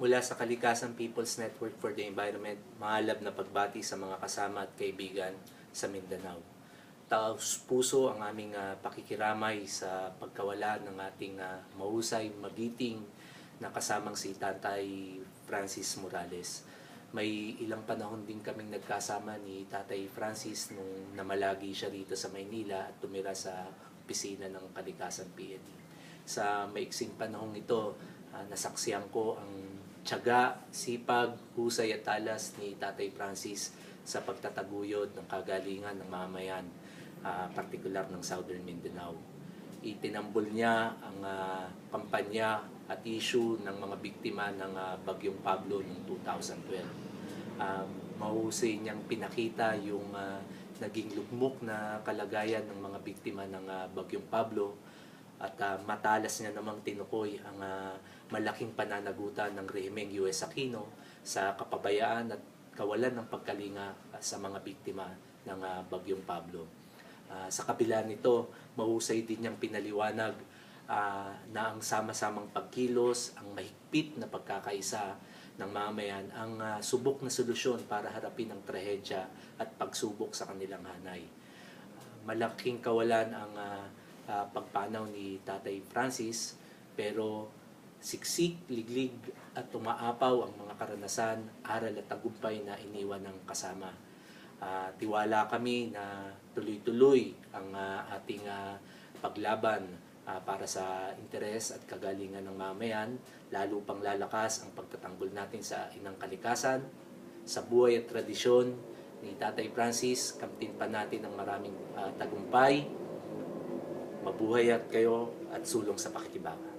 Mula sa Kalikasan People's Network for the Environment, maalab na pagbati sa mga kasama at kaibigan sa Mindanao. Taos puso ang aming pakikiramay sa pagkawala ng ating mahusay, magiting na kasamang si Tatay Francis Morales. May ilang panahon din kaming nagkasama ni Tatay Francis nung namalagi siya rito sa Maynila at tumira sa opisina ng Kalikasan PNE. Sa maiksing panahong ito, nasaksiyan ko ang tiyaga, sipag, husay at talas ni Tatay Francis sa pagtataguyod ng kagalingan ng mamayan, partikular ng Southern Mindanao. Itinambol niya ang kampanya at issue ng mga biktima ng Bagyong Pablo noong 2012. Mahusay niyang pinakita yung naging lugmok na kalagayan ng mga biktima ng Bagyong Pablo at matalas niya namang tinukoy ang malaking pananagutan ng rehimeng U.S. Aquino sa kapabayaan at kawalan ng pagkalinga sa mga biktima ng Bagyong Pablo. Sa kabila nito, mahusay din niyang pinaliwanag na ang sama-samang pagkilos, ang mahigpit na pagkakaisa ng mamayan, ang subok na solusyon para harapin ang trahedya at pagsubok sa kanilang hanay. Malaking kawalan ang pagpanaw ni Tatay Francis, pero siksik, liglig at tumaapaw ang mga karanasan, aral at tagumpay na iniwan ng kasama. Tiwala kami na tuloy-tuloy ang ating paglaban para sa interes at kagalingan ng mamayan, lalo pang lalakas ang pagtatanggol natin sa inang kalikasan, sa buhay at tradisyon ni Tatay Francis. Kamtin pa natin ang maraming tagumpay. Mabuhay at kayo at sulong sa pakikibangan.